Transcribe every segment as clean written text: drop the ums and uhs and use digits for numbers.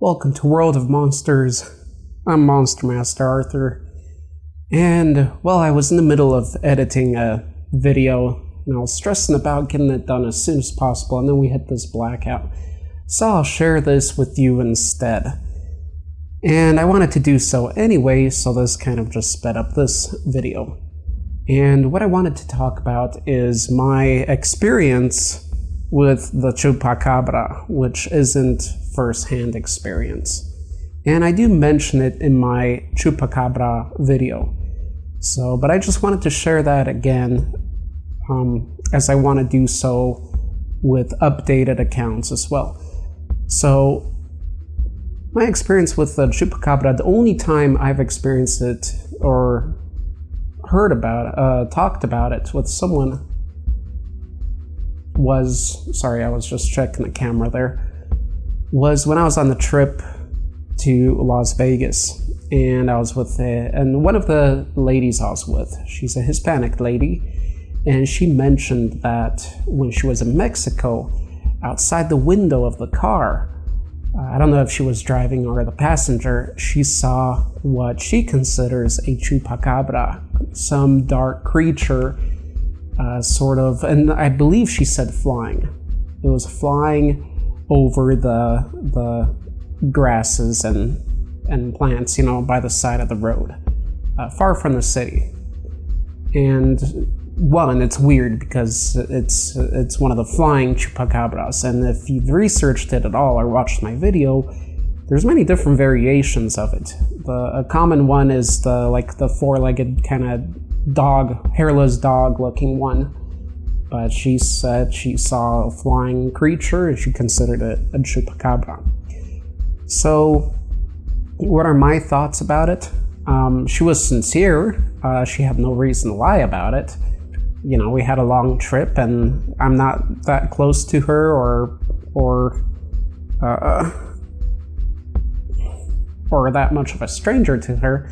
Welcome to World of Monsters. I'm Monster Master Arthur. And, well, I was in the middle of editing a video, and I was stressing about getting it done as soon as possible, and then we hit this blackout. So I'll share this with you instead. And I wanted to do so anyway, so this kind of just sped up this video. And what I wanted to talk about is my experience with the Chupacabra, which isn't first-hand experience. And I do mention it in my Chupacabra video. But I just wanted to share that again, as I want to do so with updated accounts as well. So, my experience with the Chupacabra, the only time I've experienced it or heard about it, talked about it with someone was, sorry, I was just checking the camera there, was when I was on the trip to Las Vegas, and I was with and one of the ladies I was with, she's a Hispanic lady, and she mentioned that when she was in Mexico, outside the window of the car, I don't know if she was driving or the passenger, she saw what she considers a Chupacabra, some dark creature, sort of, and I believe she said flying. It was flying over the grasses and plants, you know, by the side of the road, far from the city. And one, it's weird because it's one of the flying Chupacabras, and if you've researched it at all or watched my video, there's many different variations of it. A common one is the four-legged kind of dog, hairless dog looking one. But she said she saw a flying creature and she considered it a Chupacabra. So, what are my thoughts about it? She was sincere. She had no reason to lie about it. You know, we had a long trip and I'm not that close to her or that much of a stranger to her.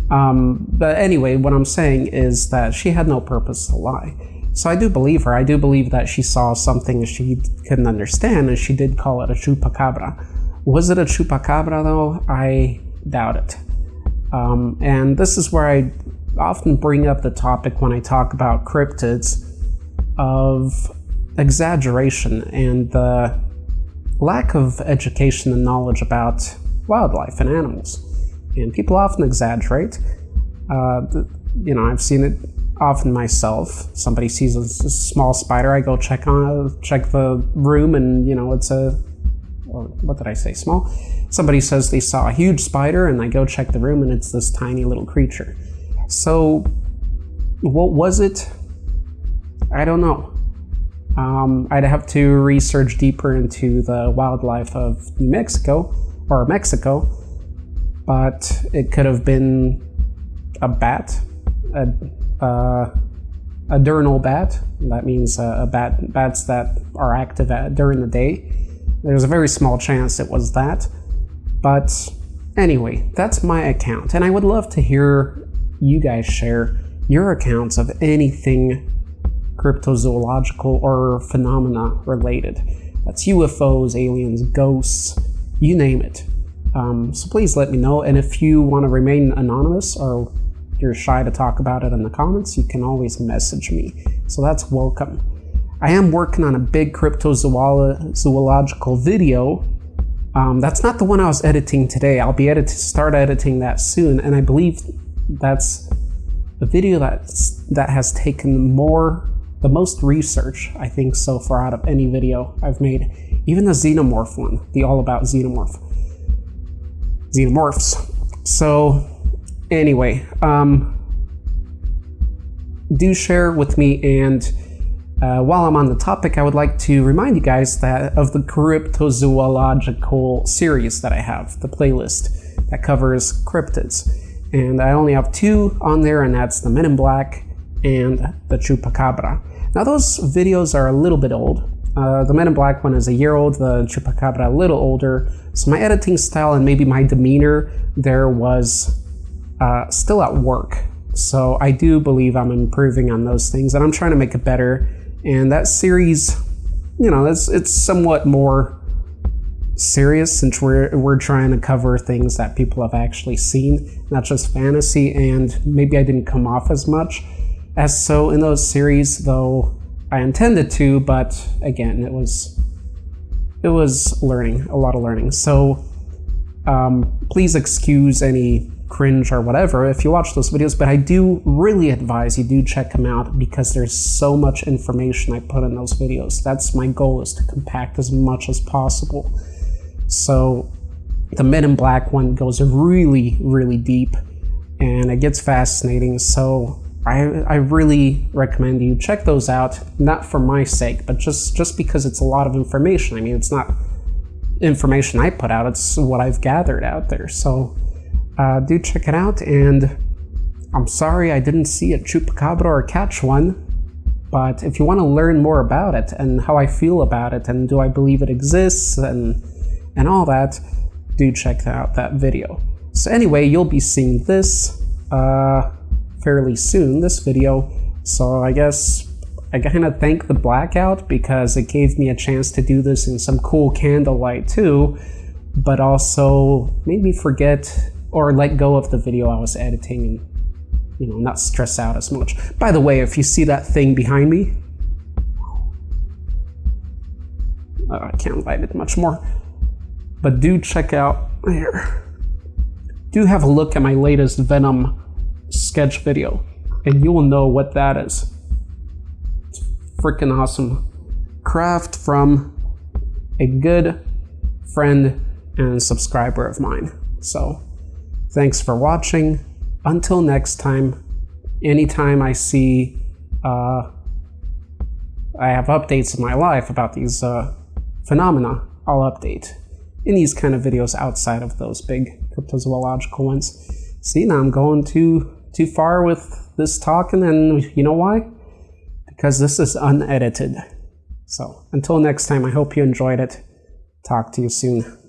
But anyway, what I'm saying is that she had no purpose to lie. So I do believe her. I do believe that she saw something she couldn't understand, and she did call it a Chupacabra. Was it a Chupacabra, though? I doubt it. And this is where I often bring up the topic when I talk about cryptids of exaggeration and the lack of education and knowledge about wildlife and animals. And people often exaggerate. You know, I've seen it often myself. Somebody sees a small spider, I go check the room, and you know, it's what did I say, small? Somebody says they saw a huge spider, and I go check the room, and it's this tiny little creature. So, what was it? I don't know. I'd have to research deeper into the wildlife of New Mexico, or Mexico, but it could have been a bat, a diurnal bat. That means bats that are active during the day. There's a very small chance it was that. But anyway, that's my account, and I would love to hear you guys share your accounts of anything cryptozoological or phenomena related. That's UFOs, aliens, ghosts, you name it. So please let me know, and if you want to remain anonymous or you're shy to talk about it in the comments, you can always message me. So that's welcome. I am working on a big cryptozoological video. That's not the one I was editing today. I'll be start editing that soon, and I believe that's the video that has taken the most research, I think, so far out of any video I've made. Even the xenomorph one, the all about xenomorphs. So anyway, do share with me, and while I'm on the topic, I would like to remind you guys that of the cryptozoological series that I have, the playlist that covers cryptids. And I only have two on there, and that's the Men in Black and the Chupacabra. Now those videos are a little bit old. The Men in Black one is a year old, the Chupacabra a little older. So my editing style and maybe my demeanor there was still at work. So I do believe I'm improving on those things, and I'm trying to make it better. And that series, you know, it's somewhat more serious, since we're trying to cover things that people have actually seen, not just fantasy, and maybe I didn't come off as much as so in those series, though I intended to, but again, it was learning, a lot of learning. So please excuse any cringe or whatever if you watch those videos, but I do really advise you do check them out because there's so much information I put in those videos. That's my goal, is to compact as much as possible. So the Men in Black one goes really, really deep and it gets fascinating. So I really recommend you check those out, not for my sake, but just because it's a lot of information. I mean, it's not information I put out, it's what I've gathered out there. So do check it out, and I'm sorry I didn't see a Chupacabra or catch one, but if you want to learn more about it and how I feel about it and do I believe it exists and all that, do check out that video. So anyway, you'll be seeing this fairly soon, this video, so I guess I kind of thank the blackout because it gave me a chance to do this in some cool candlelight too, but also made me forget or let go of the video I was editing and, you know, not stress out as much. By the way, if you see that thing behind me, I can't light it much more, but do check out here. Do have a look at my latest VENOM sketch video and you will know what that is. It's freaking awesome craft from a good friend and subscriber of mine. So thanks for watching. Until next time, anytime I see I have updates in my life about these phenomena, I'll update in these kind of videos outside of those big cryptozoological ones. See, now I'm going too far with this talking, and you know why? Because this is unedited. So until next time, I hope you enjoyed it. Talk to you soon.